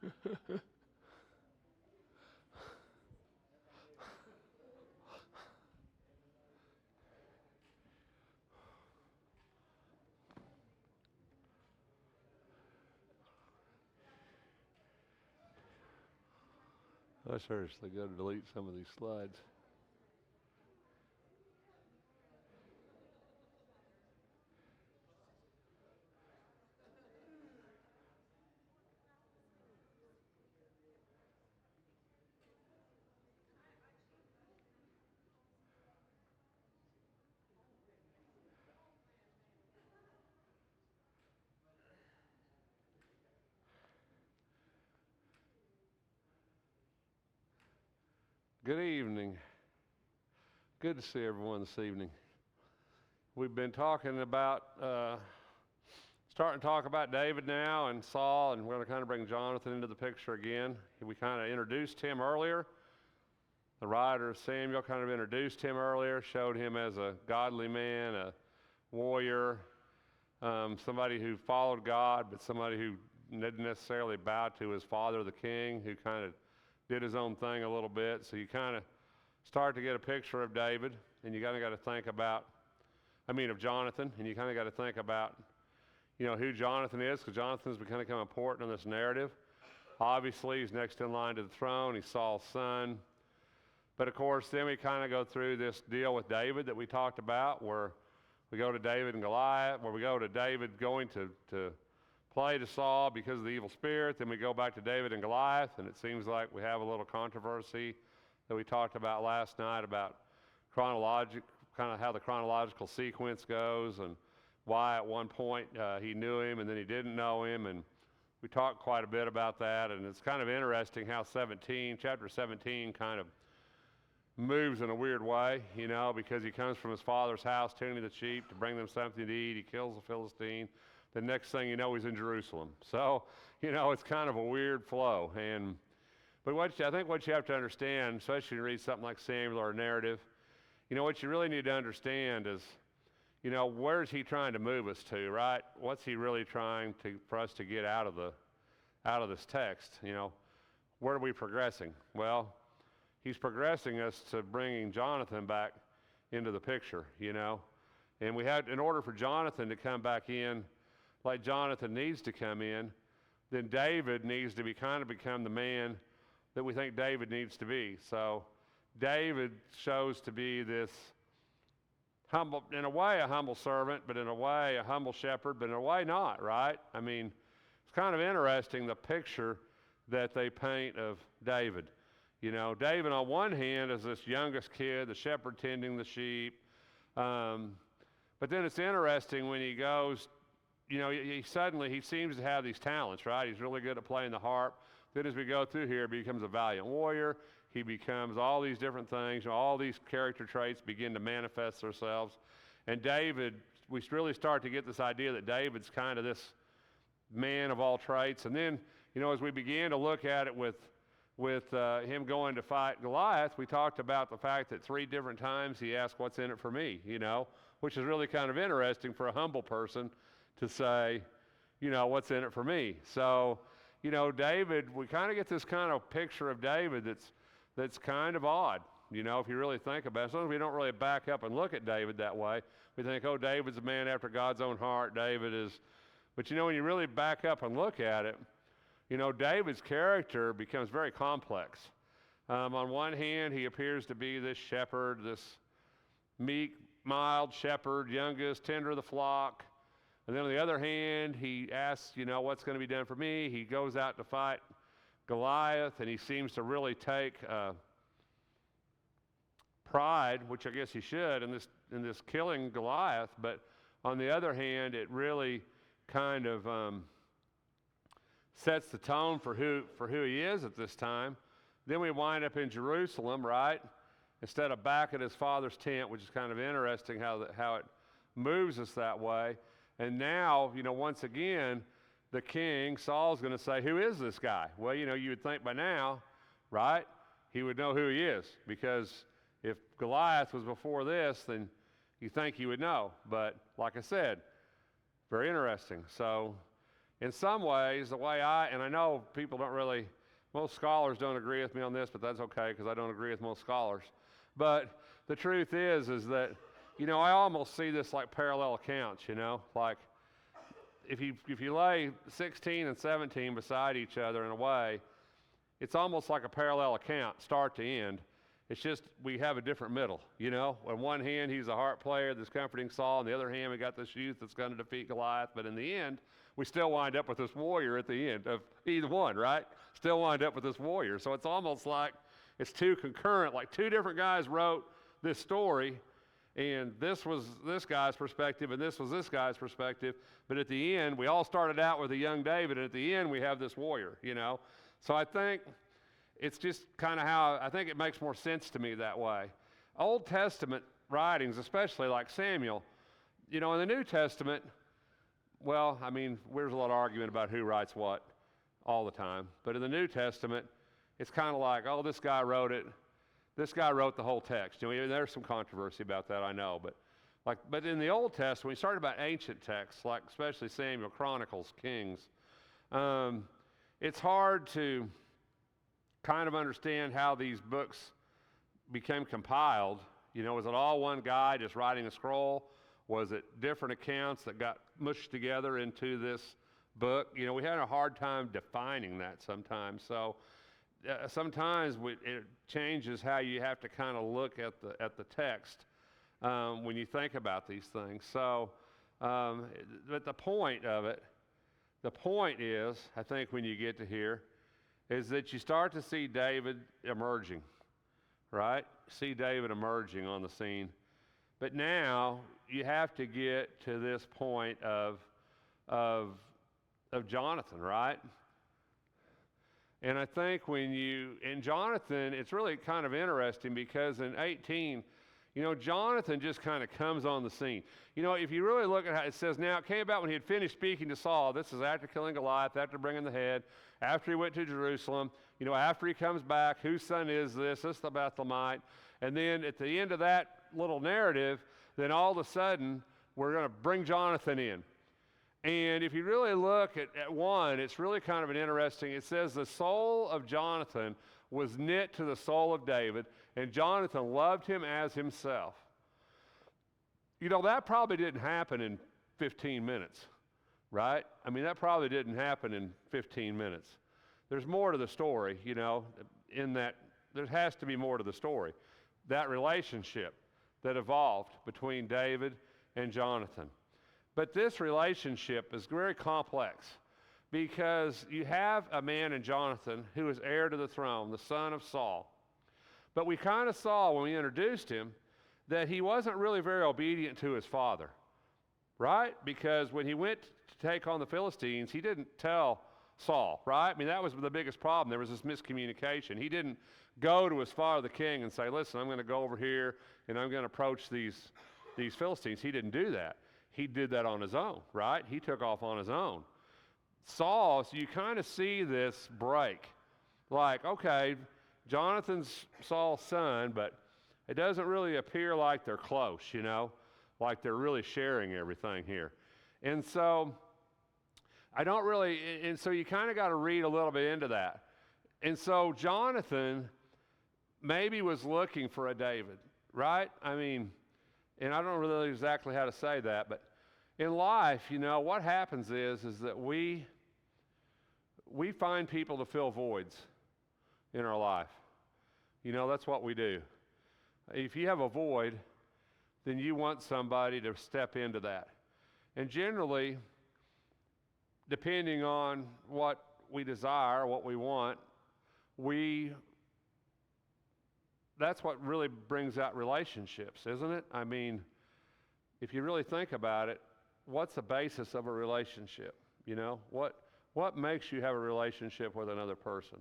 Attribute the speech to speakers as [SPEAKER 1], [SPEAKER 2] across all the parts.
[SPEAKER 1] I seriously got to delete some of these slides. Good evening. Good to see everyone this evening. We've been talking about, starting to talk about David now and Saul, and we're going to kind of bring Jonathan into the picture again. We kind of introduced him earlier. The writer Samuel kind of introduced him earlier, showed him as a godly man, a warrior, somebody who followed God, but somebody who didn't necessarily bow to his father, the king, who kind of did his own thing a little bit. So you kind of start to get a picture of David, and you kind of got to think about, of Jonathan, and you kind of got to think about, who Jonathan is, because Jonathan's kind of become important in this narrative. Obviously, he's next in line to the throne. He's Saul's son. But of course, then we kind of go through this deal with David that we talked about, where we go to David and Goliath, where we go to David going to play to Saul because of the evil spirit. Then we go back to David and Goliath, and it seems like we have a little controversy that we talked about last night about kind of how the chronological sequence goes and why at one point he knew him and then he didn't know him. And we talked quite a bit about that, and it's kind of interesting how chapter 17 kind of moves in a weird way, because he comes from his father's house tending the sheep to bring them something to eat. He kills the Philistine. The next thing you know, he's in Jerusalem. So, it's kind of a weird flow. But I think what you have to understand, especially when you read something like Samuel or a narrative, what you really need to understand is, where is he trying to move us to, right? What's he really trying for us to get out of this text? Where are we progressing? Well, he's progressing us to bringing Jonathan back into the picture, And in order for Jonathan to come back in, like Jonathan needs to come in, then David needs to become the man that we think David needs to be. So David shows to be this humble, in a way a humble servant, but in a way a humble shepherd, but in a way not, right? It's kind of interesting the picture that they paint of David. David on one hand is this youngest kid, the shepherd tending the sheep. But then it's interesting when he goes, he seems to have these talents, right? He's really good at playing the harp. Then as we go through here, he becomes a valiant warrior. He becomes all these different things. All these character traits begin to manifest themselves. And David, we really start to get this idea that David's kind of this man of all traits. And then, as we began to look at it with him going to fight Goliath, we talked about the fact that 3 different times he asked, what's in it for me, which is really kind of interesting for a humble person to say, what's in it for me. So, David, we kind of get this kind of picture of David that's kind of odd, if you really think about it. Sometimes we don't really back up and look at David that way. We think, oh, David's a man after God's own heart. David is, but when you really back up and look at it, David's character becomes very complex. On one hand, he appears to be this shepherd, this meek, mild shepherd, youngest, tender of the flock. And then on the other hand, he asks, what's going to be done for me? He goes out to fight Goliath, and he seems to really take pride, which I guess he should, in this killing Goliath. But on the other hand, it really kind of sets the tone for who he is at this time. Then we wind up in Jerusalem, right? Instead of back at his father's tent, which is kind of interesting how it moves us that way. And now, once again, the king, Saul's going to say, who is this guy? Well, you would think by now, right, he would know who he is, because if Goliath was before this, then you think he would know. But like I said, very interesting. So In some ways, the way and I know people don't really, most scholars don't agree with me on this, but that's okay because I don't agree with most scholars. But the truth is that, I almost see this like parallel accounts, like if you lay 16 and 17 beside each other in a way, it's almost like a parallel account, start to end. It's just we have a different middle, On one hand, he's a harp player that's comforting Saul. On the other hand, we got this youth that's going to defeat Goliath. But in the end, we still wind up with this warrior at the end of either one, right? Still wind up with this warrior. So it's almost like it's two concurrent, like two different guys wrote this story, and this was this guy's perspective, and this was this guy's perspective. But at the end, we all started out with a young David, and at the end, we have this warrior, So I think it's just kind of how, I think it makes more sense to me that way. Old Testament writings, especially like Samuel, in the New Testament, well, I mean, there's a lot of argument about who writes what all the time. But in the New Testament, it's kind of like, oh, this guy wrote it. This guy wrote the whole text. There's some controversy about that, I know. But in the Old Testament, when you start about ancient texts, like especially Samuel, Chronicles, Kings, it's hard to kind of understand how these books became compiled. Was it all one guy just writing a scroll? Was it different accounts that got mushed together into this book? We had a hard time defining that sometimes. So sometimes it changes how you have to kind of look at the text when you think about these things. So, but the point is, I think when you get to here, is that you start to see David emerging, right? See David emerging on the scene. But now you have to get to this point of Jonathan, right? And I think in Jonathan, it's really kind of interesting because in 18, Jonathan just kind of comes on the scene. If you really look at how it says, now it came about when he had finished speaking to Saul. This is after killing Goliath, after bringing the head, after he went to Jerusalem, after he comes back, whose son is this? This is the Bethlehemite. And then at the end of that little narrative, then all of a sudden, we're going to bring Jonathan in. And if you really look at one, it's really kind of an interesting, it says the soul of Jonathan was knit to the soul of David, and Jonathan loved him as himself. That probably didn't happen in 15 minutes, right? I mean, that probably didn't happen in 15 minutes. There's more to the story, in that there has to be more to the story. That relationship that evolved between David and Jonathan. But this relationship is very complex because you have a man in Jonathan who is heir to the throne, the son of Saul. But we kind of saw when we introduced him that he wasn't really very obedient to his father, right? Because when he went to take on the Philistines, he didn't tell Saul, right? I mean, that was the biggest problem. There was this miscommunication. He didn't go to his father, the king, and say, listen, I'm going to go over here and I'm going to approach these Philistines. He didn't do that. He did that on his own, right? He took off on his own. Saul, so you kind of see this break. Like, okay, Jonathan's Saul's son, but it doesn't really appear like they're close, like they're really sharing everything here. And so so you kind of got to read a little bit into that. And so Jonathan maybe was looking for a David, right? I mean, and I don't really know exactly how to say that, but in life, what happens is that we find people to fill voids in our life. That's what we do. If you have a void, then you want somebody to step into that. And generally, depending on what we desire, what we want, that's what really brings out relationships, isn't it? I mean, if you really think about it, what's the basis of a relationship? What makes you have a relationship with another person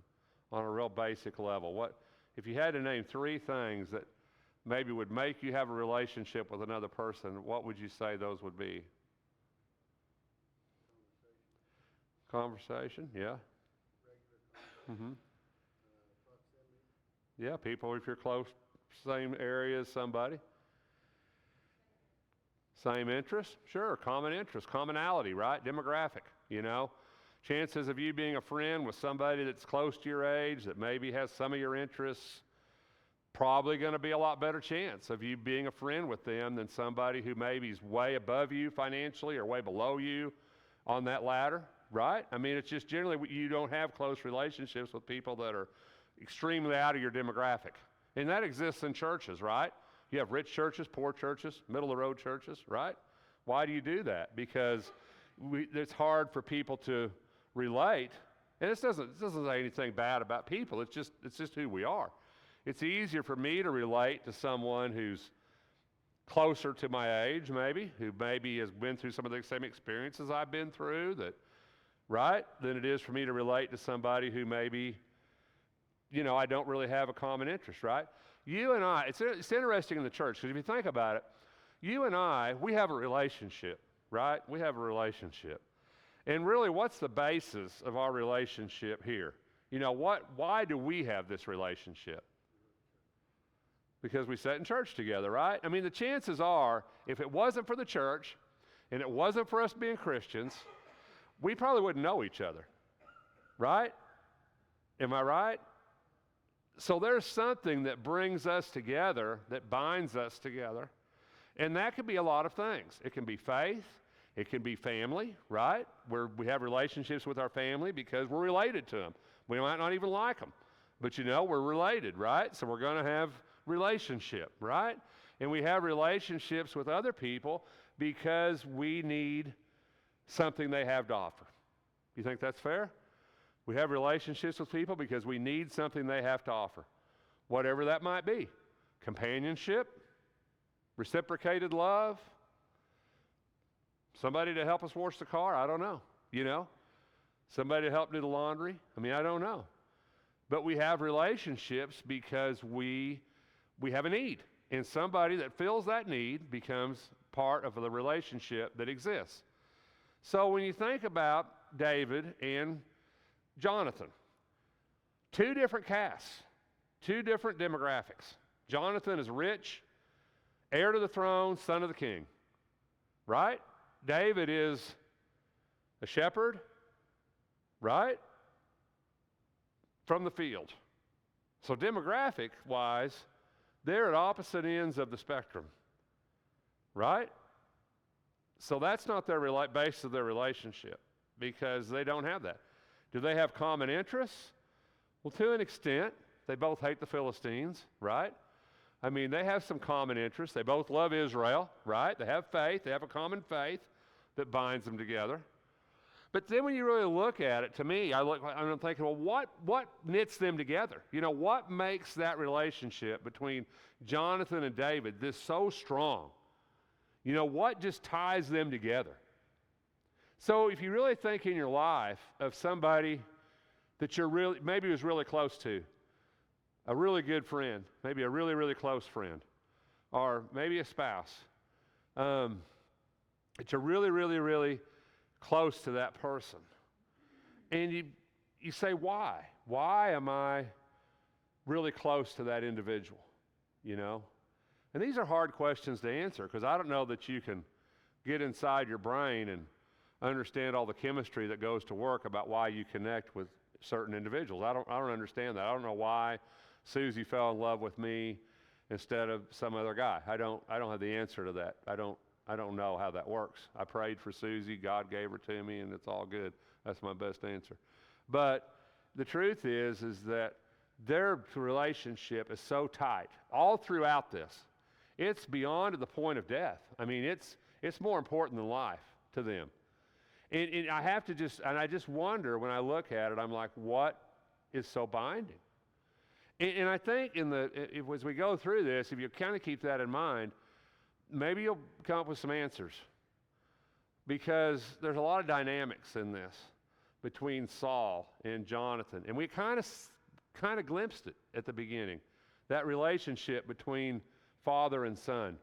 [SPEAKER 1] on a real basic level? If you had to name 3 things that maybe would make you have a relationship with another person, what would you say those would be? Conversation, yeah. Mm-hmm. Yeah, people, if you're close, same area as somebody. Same interest, sure, common interest, commonality, right? Demographic, chances of you being a friend with somebody that's close to your age, that maybe has some of your interests, probably going to be a lot better chance of you being a friend with them than somebody who maybe is way above you financially or way below you on that ladder, right? I mean, it's just generally you don't have close relationships with people that are extremely out of your demographic. And that exists in churches, right? You have rich churches, poor churches, middle-of-the-road churches, right? Why do you do that? Because it's hard for people to relate. And this doesn't say anything bad about people. It's just who we are. It's easier for me to relate to someone who's closer to my age, maybe, who maybe has been through some of the same experiences I've been through, right? Than it is for me to relate to somebody who maybe, I don't really have a common interest, right? You and I, it's interesting in the church, because if you think about it, you and I, we have a relationship, right? We have a relationship. And really, what's the basis of our relationship here? Why do we have this relationship? Because we sat in church together, right? I mean, the chances are, if it wasn't for the church, and it wasn't for us being Christians, we probably wouldn't know each other, right? Am I right? So there's something that brings us together, that binds us together, and that could be a lot of things. It can be faith, it can be family, right? Where we have relationships with our family because we're related to them. We might not even like them, but we're related, right? So we're going to have relationship, right? And we have relationships with other people because we need something they have to offer. You think that's fair? We have relationships with people because we need something they have to offer, whatever that might be. Companionship, reciprocated love, somebody to help us wash the car, I don't know, somebody to help do the laundry, I don't know. But we have relationships because we have a need, and somebody that fills that need becomes part of the relationship that exists. So when you think about David and Jonathan, two different casts, two different demographics. Jonathan is rich, heir to the throne, son of the king, right? David is a shepherd, right? From the field. So demographic-wise, they're at opposite ends of the spectrum, right? So that's not their base of their relationship because they don't have that. Do they have common interests? Well, to an extent. They both hate the Philistines, right? They have some common interests. They both love Israel, right? They have faith. They have a common faith that binds them together. But then when you really look at it, to me, I'm thinking, well, what knits them together? What makes that relationship between Jonathan and David this so strong? What just ties them together? So if you really think in your life of somebody that maybe was really close to, a really good friend, maybe a really, really close friend, or maybe a spouse, that you're really, really, really close to that person. And you say, why? Why am I really close to that individual? And these are hard questions to answer because I don't know that you can get inside your brain and understand all the chemistry that goes to work about why you connect with certain individuals. I don't understand that. I don't know why Susie fell in love with me instead of some other guy. I don't have the answer to that. I don't know how that works. I prayed for Susie, God gave her to me, and it's all good. That's my best answer. But the truth is that their relationship is so tight all throughout this. It's beyond to the point of death. It's more important than life to them. And I just wonder when I look at it, I'm like, what is so binding? And I think as we go through this, if you kind of keep that in mind, maybe you'll come up with some answers. Because there's a lot of dynamics in this between Saul and Jonathan. And we kind of glimpsed it at the beginning, that relationship between father and son,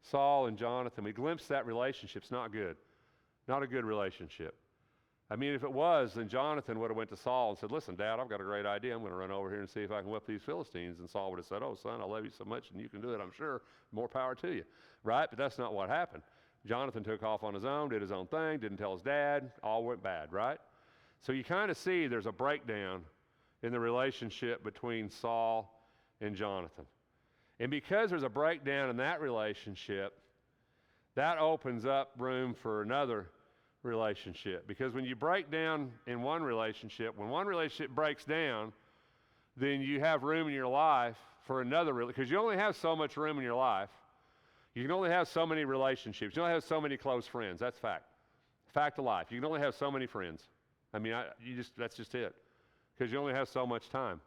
[SPEAKER 1] Saul and Jonathan. We glimpsed that relationship. It's not good. Not a good relationship. If it was, then Jonathan would have went to Saul and said, listen, Dad, I've got a great idea. I'm going to run over here and see if I can whip these Philistines. And Saul would have said, oh, son, I love you so much and you can do it, I'm sure. More power to you, right? But that's not what happened. Jonathan took off on his own, did his own thing, didn't tell his dad, all went bad, right? So you kind of see there's a breakdown in the relationship between Saul and Jonathan. And because there's a breakdown in that relationship, that opens up room for another relationship. Because when you break down in one relationship, when one relationship breaks down, then you have room in your life for another, because you only have so much room in your life. You can only have so many relationships. You only have so many close friends. That's fact. Fact of life. You can only have so many friends. I mean, that's just it. Because you only have so much time.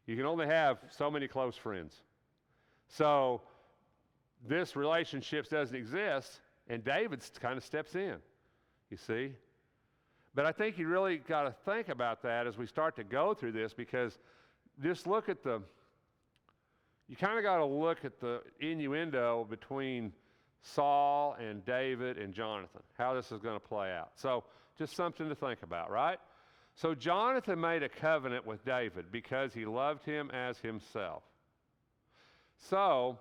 [SPEAKER 1] You can only have so many close friends. So this relationship doesn't exist, and David kind of steps in, you see. But I think you really got to think about that as we start to go through this, because just look at you kind of got to look at the innuendo between Saul and David and Jonathan, how this is going to play out. So just something to think about, right? So Jonathan made a covenant with David because he loved him as himself. So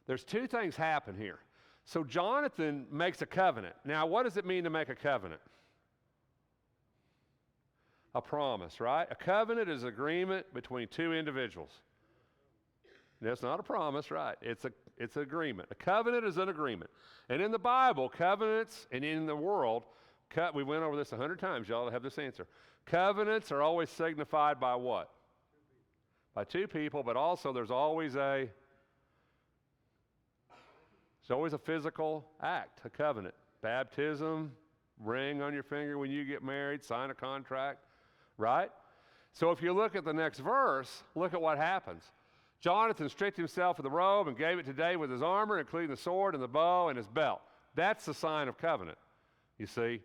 [SPEAKER 1] there's two things happen here. So Jonathan makes a covenant. Now, what does it mean to make a covenant? A promise, right? A covenant is agreement between two individuals. That's not a promise, right? It's an agreement. A covenant is an agreement. And in the Bible, covenants, and in the world, we went over this 100 times, y'all have this answer. Covenants are always signified by what? By two people, but also there's always a physical act, a covenant. Baptism, ring on your finger when you get married, sign a contract, right? So if you look at the next verse, look at what happens. Jonathan stripped himself of the robe and gave it to David with his armor, including the sword and the bow and his belt. That's the sign of covenant, you see.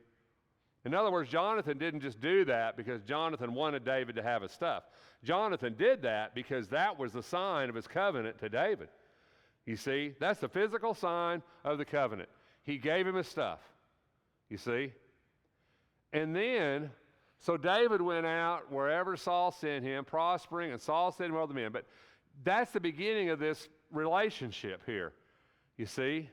[SPEAKER 1] In other words, Jonathan didn't just do that because Jonathan wanted David to have his stuff. Jonathan did that because that was the sign of his covenant to David. You see, that's the physical sign of the covenant. He gave him his stuff, you see. And then, so David went out wherever Saul sent him, prospering, and Saul sent him all the men. But that's the beginning of this relationship here, you see.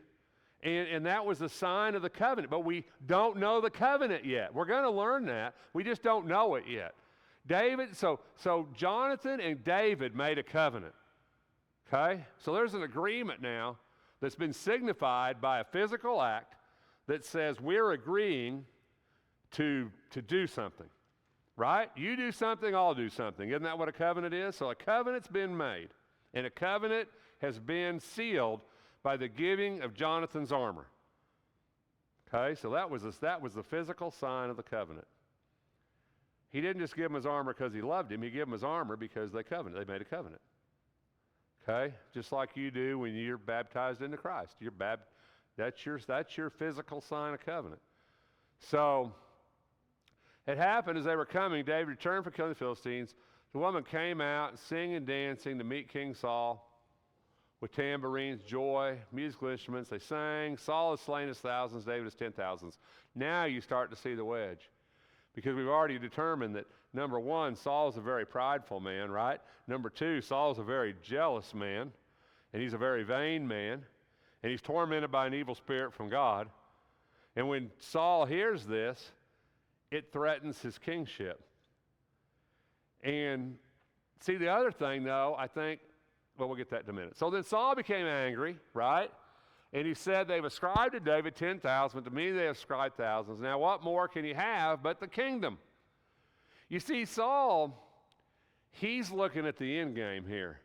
[SPEAKER 1] And that was the sign of the covenant. But we don't know the covenant yet. We're going to learn that. We just don't know it yet. So Jonathan and David made a covenant. Okay? So there's an agreement now that's been signified by a physical act that says we're agreeing to do something. Right? You do something, I'll do something. Isn't that what a covenant is? So a covenant's been made. And a covenant has been sealed by the giving of Jonathan's armor. Okay? So that was the physical sign of the covenant. He didn't just give him his armor because he loved him. He gave him his armor because they made a covenant. Okay? Just like you do when you're baptized into Christ. That's your physical sign of covenant. So it happened as they were coming, David returned from killing the Philistines. The woman came out singing and dancing to meet King Saul with tambourines, joy, musical instruments. They sang, Saul has slain his thousands, David his 10,000s. Now you start to see the wedge. Because we've already determined that, number one, Saul is a very prideful man, right? Number two, Saul is a very jealous man, and he's a very vain man, and he's tormented by an evil spirit from God. And when Saul hears this, it threatens his kingship. And see, the other thing, though, I think, well, we'll get that in a minute. So then Saul became angry, right? And he said, they've ascribed to David 10,000, but to me they have ascribed thousands. Now, what more can he have but the kingdom? You see, Saul, he's looking at the end game here,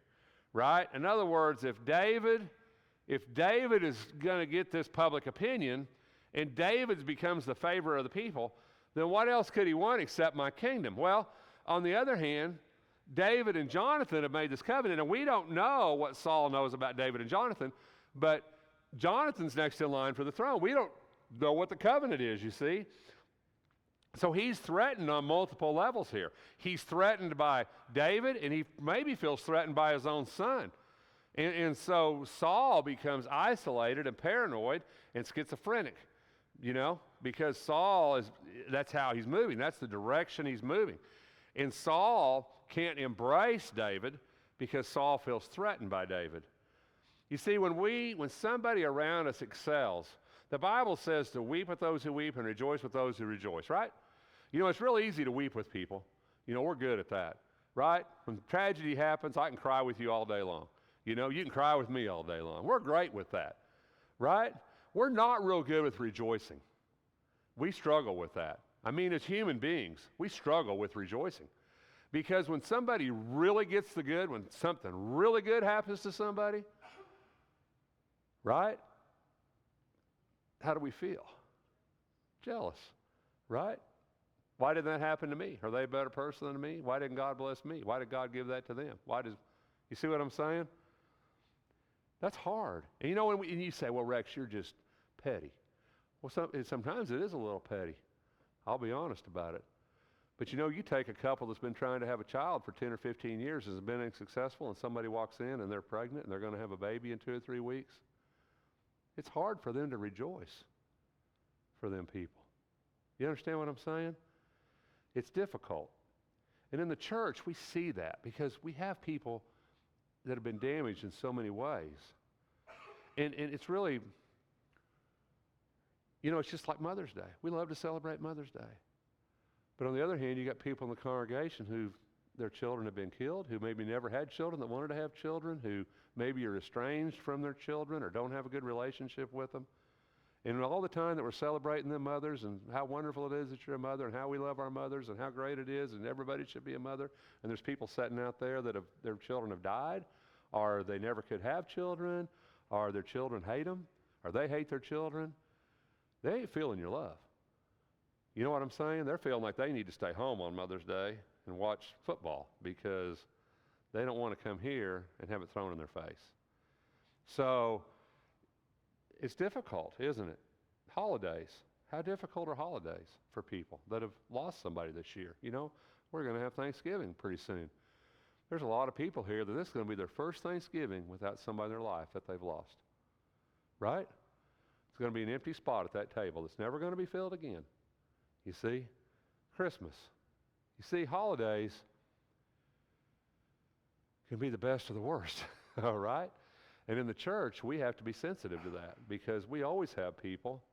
[SPEAKER 1] right? In other words, if David is going to get this public opinion, and David becomes the favorite of the people, then what else could he want except my kingdom? Well, on the other hand, David and Jonathan have made this covenant, and we don't know what Saul knows about David and Jonathan, but Jonathan's next in line for the throne. We don't know what the covenant is, you see. So he's threatened on multiple levels here. He's threatened by David, and he maybe feels threatened by his own son. And so Saul becomes isolated and paranoid and schizophrenic, you know, because that's how he's moving. That's the direction he's moving. And Saul can't embrace David because Saul feels threatened by David. You see, when somebody around us excels, the Bible says to weep with those who weep and rejoice with those who rejoice, right? You know, it's real easy to weep with people. You know, we're good at that, right? When tragedy happens, I can cry with you all day long. You know, you can cry with me all day long. We're great with that, right? We're not real good with rejoicing. We struggle with that. I mean, as human beings, we struggle with rejoicing. Because when somebody really gets the good, when something really good happens to somebody, right? How do we feel? Jealous, right? Why did that happen to me? Are they a better person than me? Why didn't God bless me? Why did God give that to them? You see what I'm saying? That's hard. And you know, and you say, well, Rex, you're just petty. Well, sometimes it is a little petty. I'll be honest about it. But you know, you take a couple that's been trying to have a child for 10 or 15 years, has been unsuccessful, and somebody walks in and they're pregnant and they're going to have a baby in 2 or 3 weeks. It's hard for them to rejoice for them people. You understand what I'm saying? It's difficult. And in the church, we see that because we have people that have been damaged in so many ways. And it's really, you know, it's just like Mother's Day. We love to celebrate Mother's Day. But on the other hand, you got people in the congregation who their children have been killed, who maybe never had children that wanted to have children, who maybe are estranged from their children or don't have a good relationship with them. And all the time that we're celebrating them mothers and how wonderful it is that you're a mother and how we love our mothers and how great it is and everybody should be a mother, and there's people sitting out there that their children have died, or they never could have children, or their children hate them, or they hate their children, they ain't feeling your love. You know what I'm saying? They're feeling like they need to stay home on Mother's Day and watch football because they don't want to come here and have it thrown in their face. So it's difficult, isn't it? Holidays. How difficult are holidays for people that have lost somebody this year? You know, we're going to have Thanksgiving pretty soon. There's a lot of people here that this is going to be their first Thanksgiving without somebody in their life that they've lost. Right? It's going to be an empty spot at that table that's never going to be filled again. You see? Christmas. You see, holidays can be the best or the worst. All right? And in the church, we have to be sensitive to that because we always have people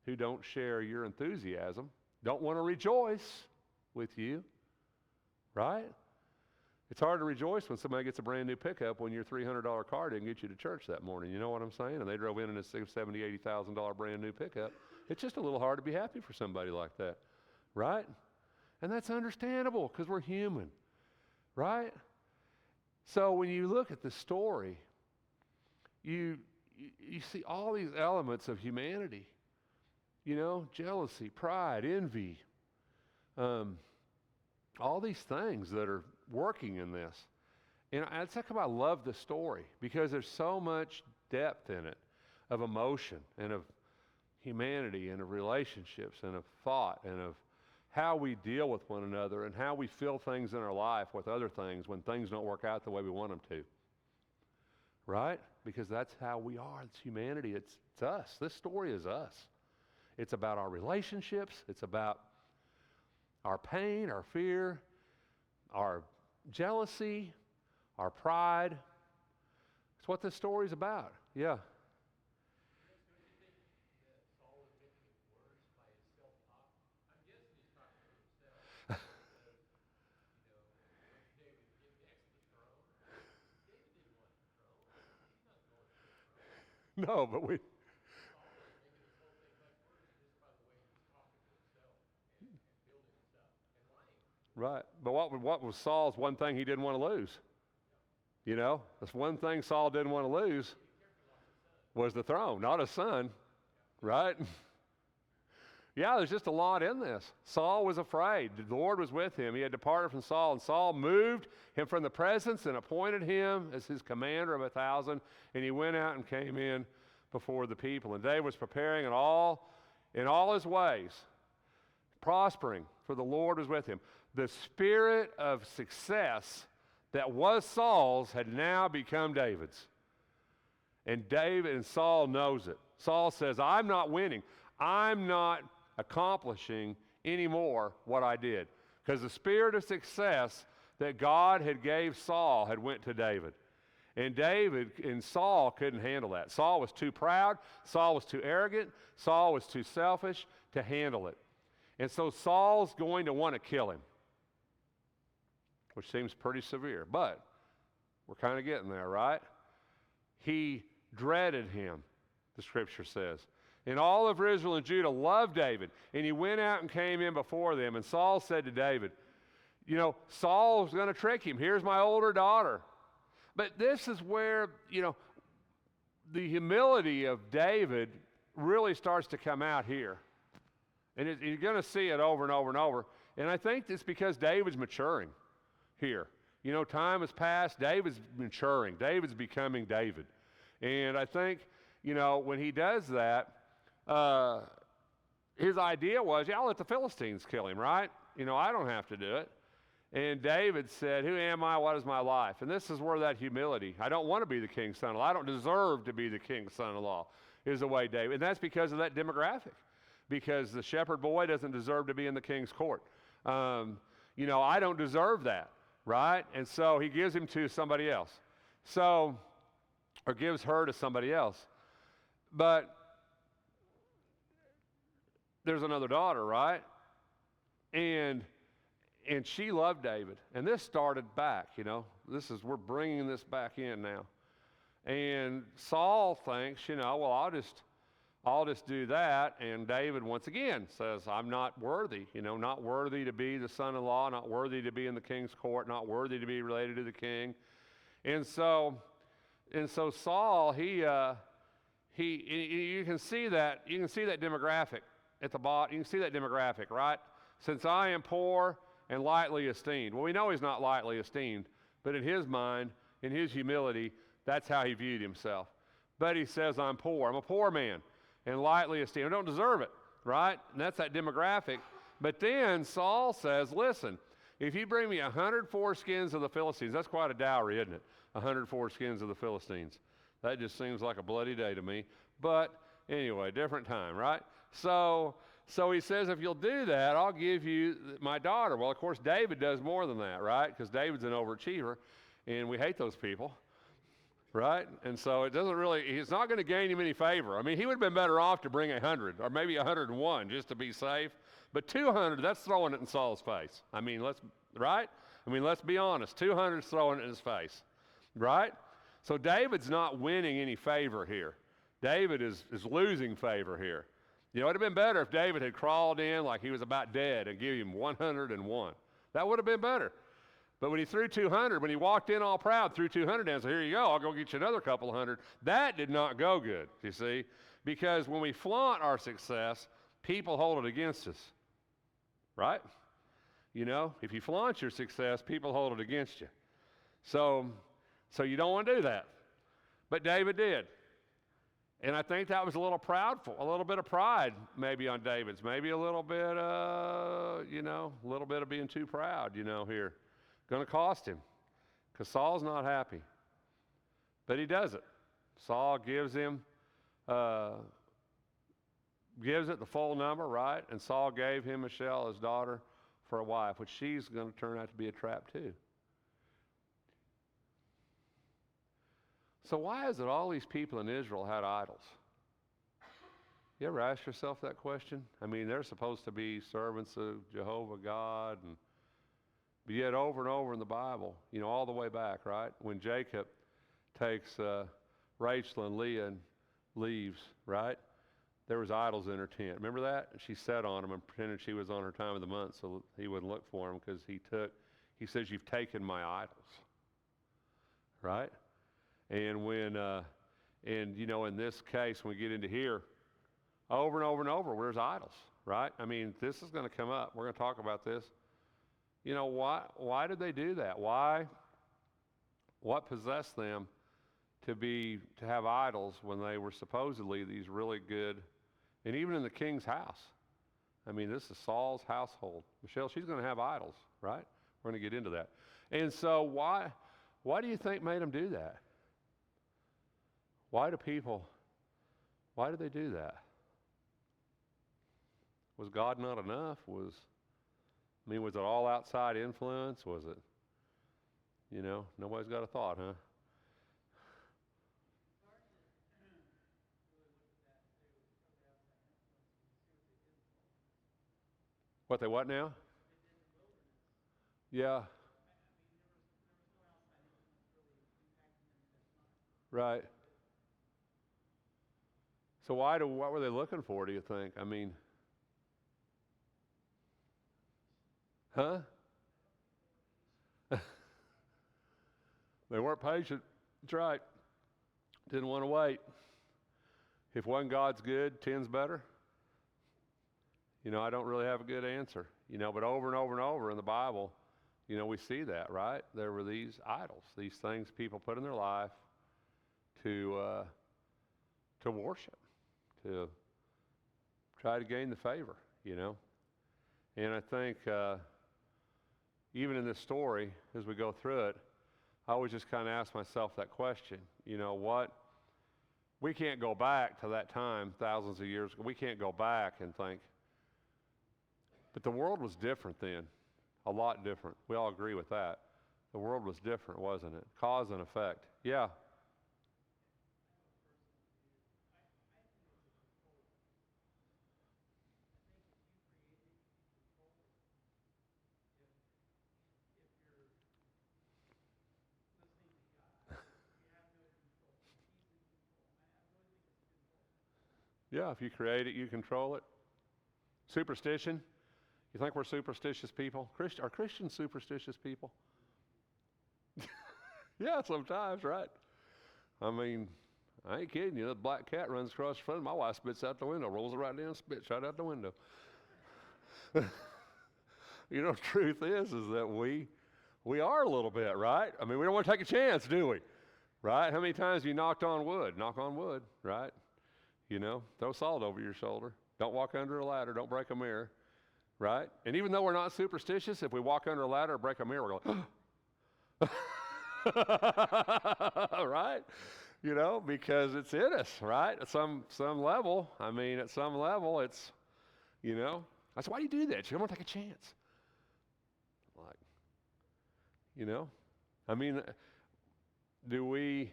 [SPEAKER 1] who don't share your enthusiasm, don't want to rejoice with you, right? It's hard to rejoice when somebody gets a brand new pickup when your $300 car didn't get you to church that morning. You know what I'm saying? And they drove in a $70,000, $80,000 brand new pickup. It's just a little hard to be happy for somebody like that, right? And that's understandable because we're human, right? So when you look at the story, you see all these elements of humanity, you know, jealousy, pride, envy, all these things that are working in this. And that's how come I love the story, because there's so much depth in it of emotion and of humanity and of relationships and of thought and of how we deal with one another and how we feel things in our life with other things when things don't work out the way we want them to. Right? Because that's how we are. It's humanity. It's us. This story is us. It's about our relationships. It's about our pain, our fear, our jealousy, our pride. It's what this story's about. Yeah. No, but we... Right. But what was Saul's one thing he didn't want to lose? You know, that's one thing Saul didn't want to lose was the throne, not a son. Right? Yeah, there's just a lot in this. Saul was afraid. The Lord was with him. He had departed from Saul, and Saul moved him from the presence and appointed him as his commander of 1,000, and he went out and came in before the people. And David was preparing in all his ways, prospering, for the Lord was with him. The spirit of success that was Saul's had now become David's. And Saul knows it. Saul says, I'm not winning. I'm not accomplishing anymore what I did. Because the spirit of success that God had gave Saul had went to David. And Saul couldn't handle that. Saul was too proud. Saul was too arrogant. Saul was too selfish to handle it. And so Saul's going to want to kill him, which seems pretty severe. But we're kind of getting there, right? He dreaded him, the scripture says. And all of Israel and Judah loved David. And he went out and came in before them. And Saul said to David, you know, Saul's going to trick him. Here's my older daughter. But this is where, you know, the humility of David really starts to come out here. And you're going to see it over and over and over. And I think it's because David's maturing here. You know, time has passed. David's maturing. David's becoming David. And I think, you know, when he does that, his idea was, yeah, I'll let the Philistines kill him, right? You know, I don't have to do it. And David said, who am I? What is my life? And this is where that humility, I don't want to be the king's son-in-law. I don't deserve to be the king's son-in-law, is the way David. And that's because of that demographic. Because the shepherd boy doesn't deserve to be in the king's court. You know, I don't deserve that, right? And so he gives him to somebody else. So, or gives her to somebody else. But there's another daughter, right? And she loved David. And this started back, you know. We're bringing this back in now. And Saul thinks, you know, well, I'll just do that. And David, once again, says, I'm not worthy, you know, not worthy to be the son-in-law, not worthy to be in the king's court, not worthy to be related to the king. And so Saul, you can see that demographic at the bottom. You can see that demographic, right? Since I am poor and lightly esteemed. Well, we know he's not lightly esteemed, but in his mind, in his humility, that's how he viewed himself. But he says, I'm poor. I'm a poor man and lightly esteemed. I don't deserve it, right? And that's that demographic. But then Saul says, listen, if you bring me 100 foreskins of the Philistines, that's quite a dowry, isn't it? 100 foreskins of the Philistines. That just seems like a bloody day to me. But anyway, different time, right? So he says, if you'll do that, I'll give you my daughter. Well, of course, David does more than that, right? Because David's an overachiever, and we hate those people, right? And so it's not going to gain him any favor. I mean, he would have been better off to bring 100 or maybe 101 just to be safe. But 200, that's throwing it in Saul's face. I mean, let's be honest. 200 is throwing it in his face, right? So David's not winning any favor here. David is losing favor here. You know, it would have been better if David had crawled in like he was about dead and give him 101. That would have been better. But when he threw 200, when he walked in all proud, threw 200 down, so here you go, I'll go get you another couple of hundred. That did not go good, you see, because when we flaunt our success, people hold it against us, right? You know, if you flaunt your success, people hold it against you. So you don't want to do that. But David did. And I think that was a little bit of pride maybe on David's, maybe a little bit, a little bit of being too proud, you know, here. Going to cost him because Saul's not happy. But he does it. Saul gives it the full number, right? And Saul gave him Michelle, his daughter, for a wife, which she's going to turn out to be a trap too. So why is it all these people in Israel had idols? You ever ask yourself that question? I mean, they're supposed to be servants of Jehovah God, but yet over and over in the Bible, you know, all the way back, right? When Jacob takes Rachel and Leah and leaves, right? There was idols in her tent. Remember that? And she sat on them and pretended she was on her time of the month so he wouldn't look for them because he says, you've taken my idols, right? And in this case, when we get into here, over and over and over, there's idols, right? I mean, this is going to come up. We're going to talk about this. You know, why did they do that? What possessed them to have idols when they were supposedly these really good, and even in the king's house? I mean, this is Saul's household. Michelle, she's going to have idols, right? We're going to get into that. And so why do you think made them do that? Why do they do that? Was God not enough? Was it all outside influence? Was it, nobody's got a thought, huh? What they what now? Yeah, right. So what were they looking for, do you think? I mean, huh? They weren't patient. That's right. Didn't want to wait. If one God's good, ten's better. I don't really have a good answer. But over and over and over in the Bible, we see that, right? There were these idols, these things people put in their life to worship, to try to gain the favor. And I think even in this story, as we go through it, I always just kind of ask myself that question. What? We can't go back to that time thousands of years ago. We can't go back and think. But the world was different then, a lot different. We all agree with that. The world was different, wasn't it? Cause and effect. Yeah. Yeah, if you create it, you control it. Superstition. You think we're superstitious people? Are Christians superstitious people? Yeah, sometimes, right? I mean, I ain't kidding you. The black cat runs across the front. My wife spits out the window, rolls it right down, spits right out the window. Truth is that we are a little bit, right? I mean, we don't want to take a chance, do we? Right? How many times have you knocked on wood? Knock on wood, right? Throw salt over your shoulder. Don't walk under a ladder. Don't break a mirror, right? And even though we're not superstitious, if we walk under a ladder or break a mirror, we're going, right? Because it's in us, right? At some level. I mean, at some level, it's, that's why you do that. You don't want to take a chance. Like, I mean, do we,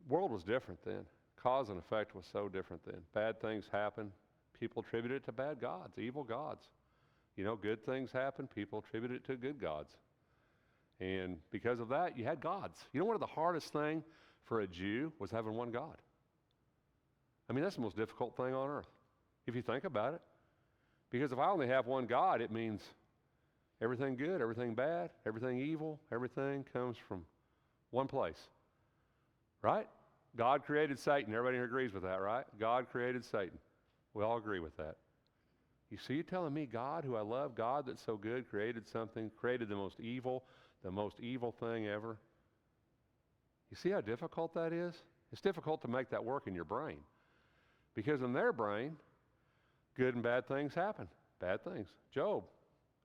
[SPEAKER 1] world was different then. Cause and effect was so different then. Bad things happen. People attribute it to bad gods, evil gods. Good things happen. People attribute it to good gods. And because of that, you had gods. One of the hardest thing for a Jew was having one God. I mean, that's the most difficult thing on earth, if you think about it. Because if I only have one God, it means everything good, everything bad, everything evil, everything comes from one place. Right? God created Satan. Everybody here agrees with that, right? God created Satan. We all agree with that. You see, you're telling me God, who I love, God that's so good, created something, created the most evil thing ever. You see how difficult that is? It's difficult to make that work in your brain. Because in their brain, good and bad things happen. Bad things. Job.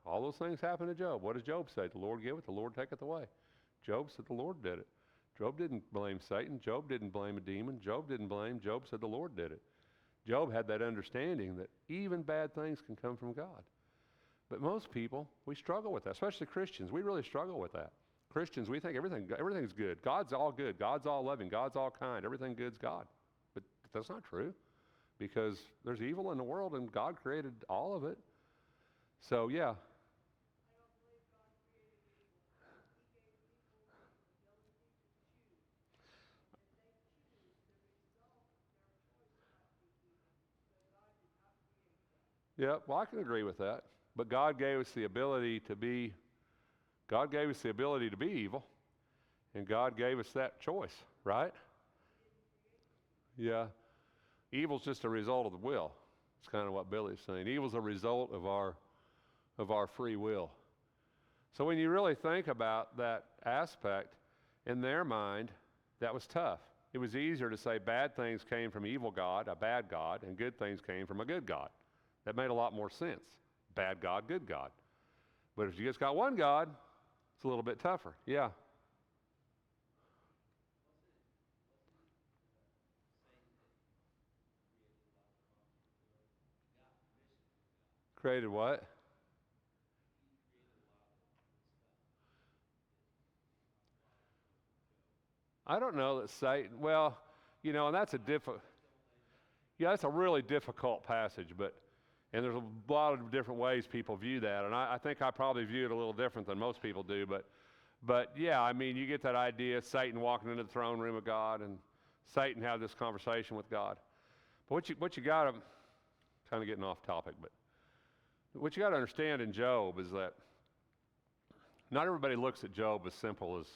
[SPEAKER 1] All those things happen to Job. What does Job say? The Lord giveth, the Lord taketh away. Job said the Lord did it. Job didn't blame Satan. Job didn't blame a demon. Job didn't blame. Job said the Lord did it. Job had that understanding that even bad things can come from God. But most people, we struggle with that, especially Christians. We really struggle with that. Christians, we think everything's good. God's all good. God's all loving. God's all kind. Everything good's God. But that's not true, because there's evil in the world and God created all of it. So, yeah. Yeah, well, I can agree with that. But God gave us the ability to be evil, and God gave us that choice, right? Yeah. Evil's just a result of the will. It's kind of what Billy's saying. Evil's a result of our free will. So when you really think about that aspect, in their mind, that was tough. It was easier to say bad things came from evil God, a bad God, and good things came from a good God. That made a lot more sense. Bad God, good God. But if you just got one God, it's a little bit tougher. Yeah. Created what? I don't know that Satan, well, and that's a different. Yeah, that's a really difficult passage, and there's a lot of different ways people view that, and I think I probably view it a little different than most people do, but yeah, I mean, you get that idea, Satan walking into the throne room of God, and Satan had this conversation with God. But what you got to, kind of getting off topic, but what you got to understand in Job is that not everybody looks at Job as simple as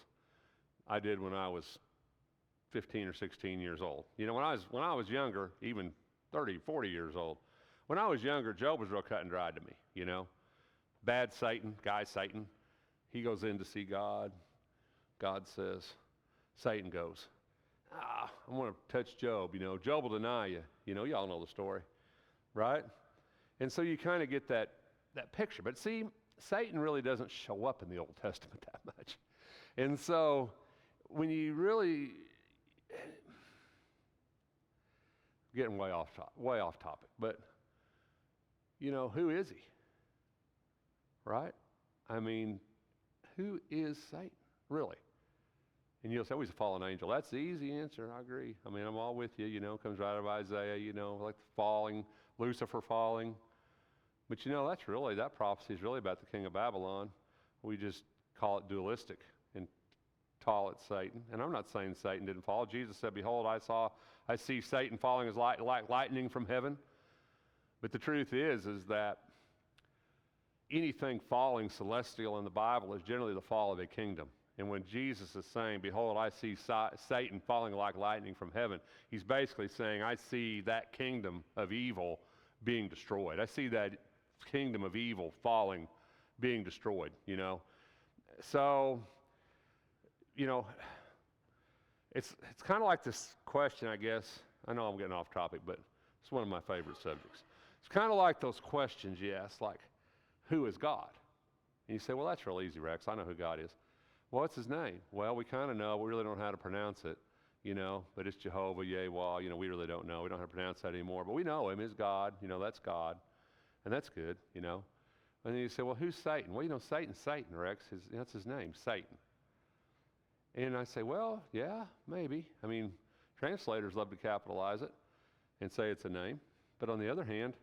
[SPEAKER 1] I did when I was 15 or 16 years old. You know, when I was younger, even 30, 40 years old, when I was younger, Job was real cut and dried to me, you know. Bad Satan, guy Satan, he goes in to see God. God says, Satan goes, I'm going to touch Job, you know. Job will deny you. You know, y'all know the story, right? And so you kind of get that picture. But see, Satan really doesn't show up in the Old Testament that much. And so when you really, getting way off topic, but you know, who is he? Right? I mean, who is Satan, really? And you'll say, he's a fallen angel. That's the easy answer, I agree. I mean, I'm all with you, you know, comes right out of Isaiah, you know, like falling, Lucifer falling. But you know, that prophecy is really about the king of Babylon. We just call it dualistic and call it Satan. And I'm not saying Satan didn't fall. Jesus said, behold, I see Satan falling as like lightning from heaven. But the truth is that anything falling celestial in the Bible is generally the fall of a kingdom. And when Jesus is saying, behold, I see Satan falling like lightning from heaven, he's basically saying, I see that kingdom of evil being destroyed. I see that kingdom of evil falling, being destroyed, you know. So, you know, it's kind of like this question, I guess. I know I'm getting off topic, but it's one of my favorite subjects. It's kind of like those questions you ask, like, who is God? And you say, well, that's real easy, Rex. I know who God is. Well, what's his name? Well, we kind of know. We really don't know how to pronounce it, you know, but it's Jehovah, Yahweh. You know, we really don't know. We don't know how to pronounce that anymore, but we know him is God. You know, that's God, and that's good, you know. And then you say, well, who's Satan? Well, you know, Satan's Satan, Rex. That's his name, Satan. And I say, well, yeah, maybe. I mean, translators love to capitalize it and say it's a name. But on the other hand,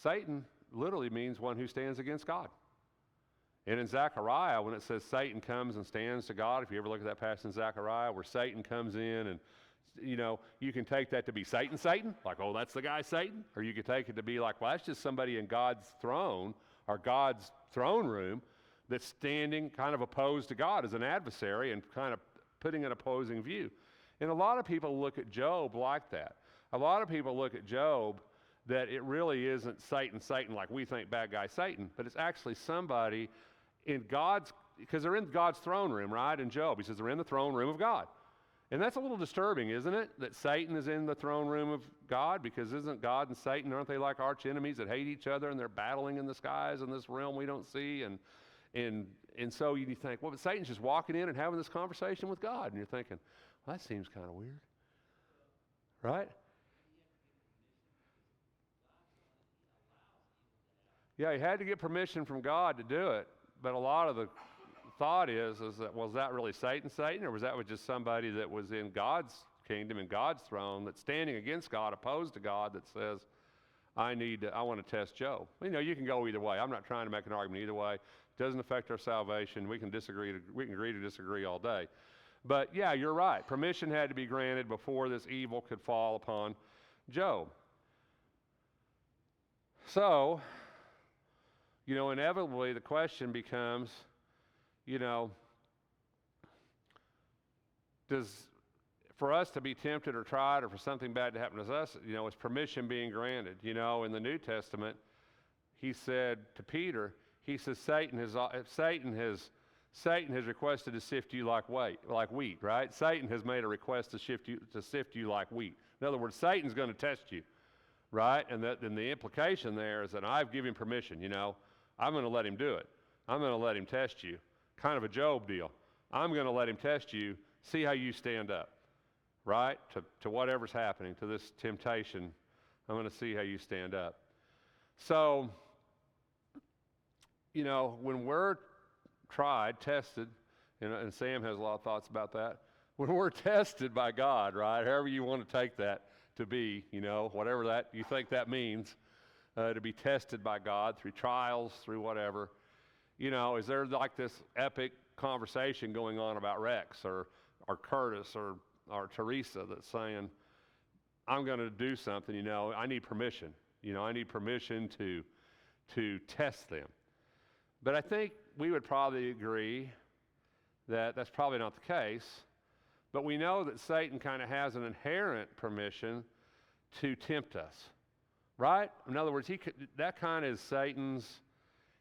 [SPEAKER 1] Satan literally means one who stands against God. And in Zechariah, when it says Satan comes and stands to God, if you ever look at that passage in Zechariah where Satan comes in and, you know, you can take that to be Satan, like, oh, that's the guy Satan. Or you could take it to be like, well, that's just somebody in God's throne or God's throne room that's standing kind of opposed to God as an adversary and kind of putting an opposing view. And a lot of people look at Job like that. A lot of people look at Job that it really isn't Satan like we think bad guy Satan, but it's actually somebody in God's, because they're in God's throne room, right? In Job, he says they're in the throne room of God. And that's a little disturbing, isn't it? That Satan is in the throne room of God, because isn't God and Satan, aren't they like arch enemies that hate each other and they're battling in the skies in this realm we don't see? And so you think, well, but Satan's just walking in and having this conversation with God. And you're thinking, well, that seems kind of weird, right? Yeah, he had to get permission from God to do it, but a lot of the thought is that, was that really Satan, or was that just somebody that was in God's kingdom, in God's throne, that's standing against God, opposed to God, that says, I want to test Job. You know, you can go either way. I'm not trying to make an argument either way. It doesn't affect our salvation. We can agree to disagree all day. But yeah, you're right. Permission had to be granted before this evil could fall upon Job. So, you know, inevitably the question becomes, you know, for us to be tempted or tried or for something bad to happen to us, you know, is permission being granted? You know, in the New Testament, he said to Peter, he says, Satan has requested to sift you like wheat, right? Satan has made a request to sift you like wheat. In other words, Satan's going to test you, right? And the implication there is that I've given permission, you know. I'm going to let him do it. I'm going to let him test you. Kind of a Job deal. I'm going to let him test you, see how you stand up, right? To whatever's happening, to this temptation. I'm going to see how you stand up. So, you know, when we're tried, tested, and Sam has a lot of thoughts about that. When we're tested by God, right, however you want to take that, to be, whatever that you think that means, to be tested by God through trials, through whatever. Is there like this epic conversation going on about Rex or Curtis or Teresa that's saying, I'm going to do something, I need permission. I need permission to test them. But I think we would probably agree that that's probably not the case. But we know that Satan kind of has an inherent permission to tempt us, right? In other words, that kind of is Satan's,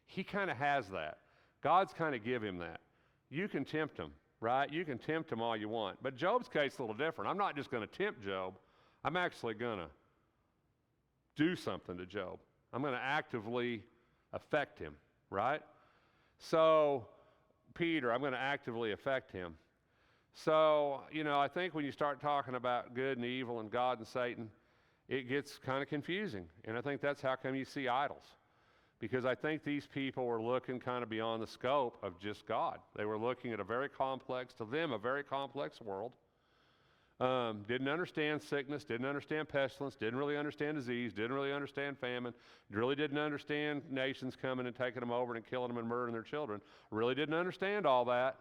[SPEAKER 1] he kind of has that. God's kind of give him that. You can tempt him, right? You can tempt him all you want. But Job's case is a little different. I'm not just going to tempt Job. I'm actually going to do something to Job. I'm going to actively affect him, right? So, Peter, I'm going to actively affect him. So, I think when you start talking about good and evil and God and Satan, it gets kind of confusing. And I think that's how come you see idols. Because I think these people were looking kind of beyond the scope of just God. They were looking at a very complex world. Didn't understand sickness, didn't understand pestilence, didn't really understand disease, didn't really understand famine, really didn't understand nations coming and taking them over and killing them and murdering their children. Really didn't understand all that,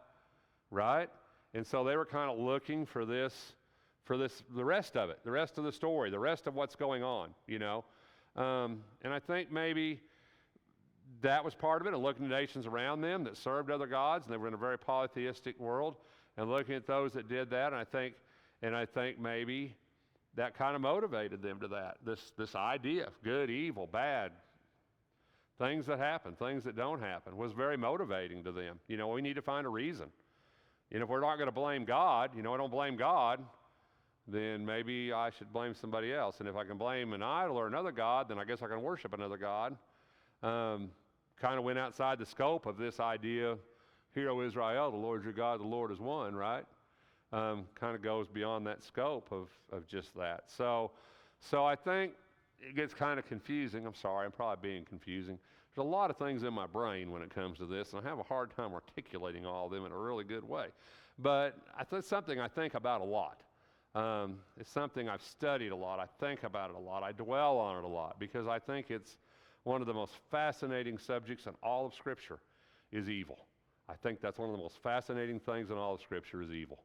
[SPEAKER 1] right? And so they were kind of looking for the rest of it, the rest of the story, the rest of what's going on, And I think maybe that was part of it, and looking at nations around them that served other gods, and they were in a very polytheistic world, and looking at those that did that, and I think maybe that kind of motivated them to that, this idea of good, evil, bad, things that happen, things that don't happen, was very motivating to them. We need to find a reason. If we're not going to blame God, I don't blame God, then maybe I should blame somebody else. And if I can blame an idol or another God, then I guess I can worship another God. Kind of went outside the scope of this idea, Hear, O Israel, the Lord your God, the Lord is one, right? Kind of goes beyond that scope of just that. So I think it gets kind of confusing. I'm sorry, I'm probably being confusing. There's a lot of things in my brain when it comes to this, and I have a hard time articulating all of them in a really good way. But it's something I think about a lot. It's something I've studied a lot. I think about it a lot. I dwell on it a lot because I think it's one of the most fascinating subjects in all of Scripture is evil. I think that's one of the most fascinating things in all of Scripture is evil.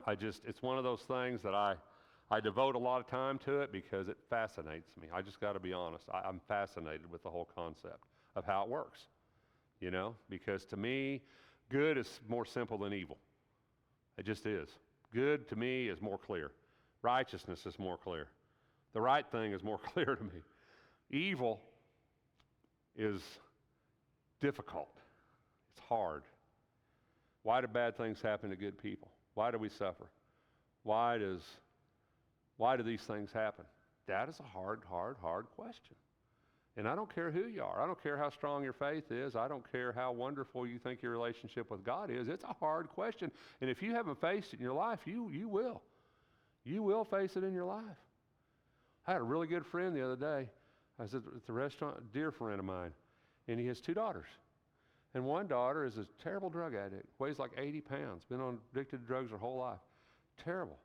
[SPEAKER 1] It's one of those things that I devote a lot of time to it because it fascinates me. I just got to be honest. I'm fascinated with the whole concept of how it works, because to me, good is more simple than evil. It just is. Good to me is more clear. Righteousness is more clear. The right thing is more clear to me. Evil is difficult. It's hard. Why do bad things happen to good people? Why do we suffer? Why do these things happen? That is a hard question. And I don't care who you are. I don't care how strong your faith is. I don't care how wonderful you think your relationship with God is. It's a hard question. And if you haven't faced it in your life, you will. You will face it in your life. I had a really good friend the other day. I was at the restaurant, a dear friend of mine, and he has two daughters. And one daughter is a terrible drug addict, weighs like 80 pounds, been addicted to drugs her whole life. Terrible.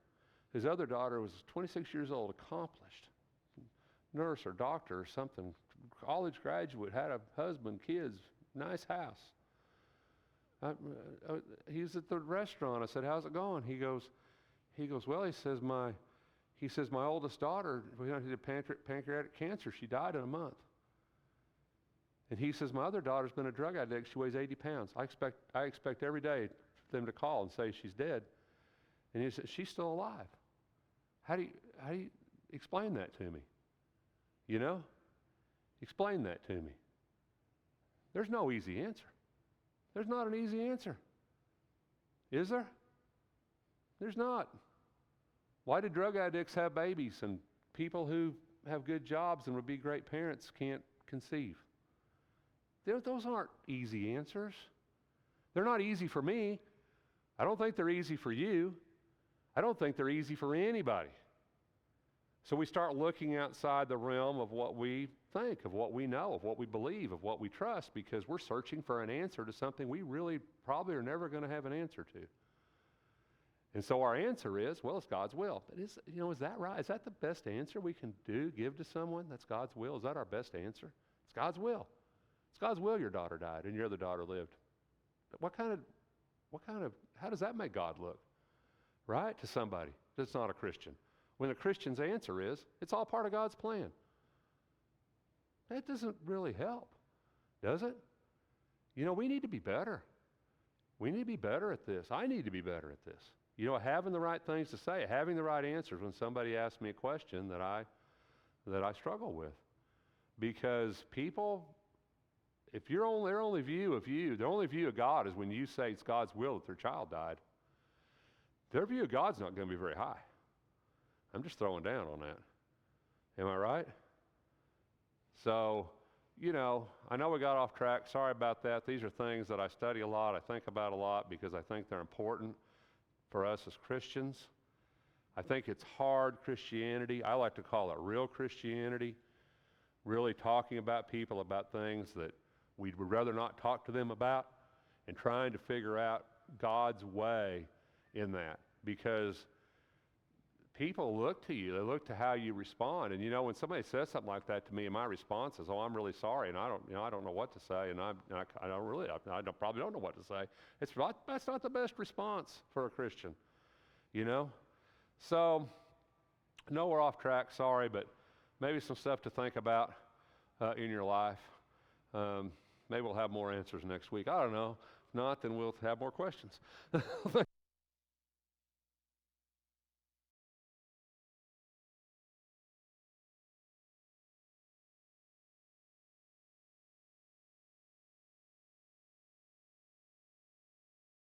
[SPEAKER 1] His other daughter was 26 years old, accomplished, nurse or doctor or something, college graduate, had a husband, kids, nice house. He's at the restaurant. I said, how's it going? He goes, well, he says, my oldest daughter, we had pancreatic cancer. She died in a month. And he says, my other daughter's been a drug addict. She weighs 80 pounds. I expect every day them to call and say she's dead. And he said, she's still alive. How do you explain that to me? Explain that to me. There's no easy answer. There's not an easy answer. Is there? There's not. Why do drug addicts have babies and people who have good jobs and would be great parents can't conceive? Those aren't easy answers. They're not easy for me. I don't think they're easy for you. I don't think they're easy for anybody. So we start looking outside the realm of what we think, of what we know, of what we believe, of what we trust, because we're searching for an answer to something we really probably are never going to have an answer to. And so our answer is, well, it's God's will. But is that right? Is that the best answer we can give to someone? That's God's will. Is that our best answer? It's God's will. It's God's will your daughter died and your other daughter lived. But how does that make God look? Right? To somebody that's not a Christian. When a Christian's answer is, it's all part of God's plan. That doesn't really help, does it? We need to be better. We need to be better at this. I need to be better at this. Having the right things to say, having the right answers when somebody asks me a question that I struggle with. Because people, if their only view of God is when you say it's God's will that their child died, their view of God's not going to be very high. I'm just throwing down on that. Am I right? So, I know we got off track. Sorry about that. These are things that I study a lot, I think about a lot, because I think they're important for us as Christians. I think it's hard Christianity. I like to call it real Christianity, really talking about people about things that we would rather not talk to them about and trying to figure out God's way in that. Because people look to you. They look to how you respond. And when somebody says something like that to me, and my response is, "Oh, I'm really sorry," and I don't know what to say, and I probably don't know what to say. That's not the best response for a Christian, So, I know we're off track. Sorry, but maybe some stuff to think about in your life. Maybe we'll have more answers next week. I don't know. If not, then we'll have more questions.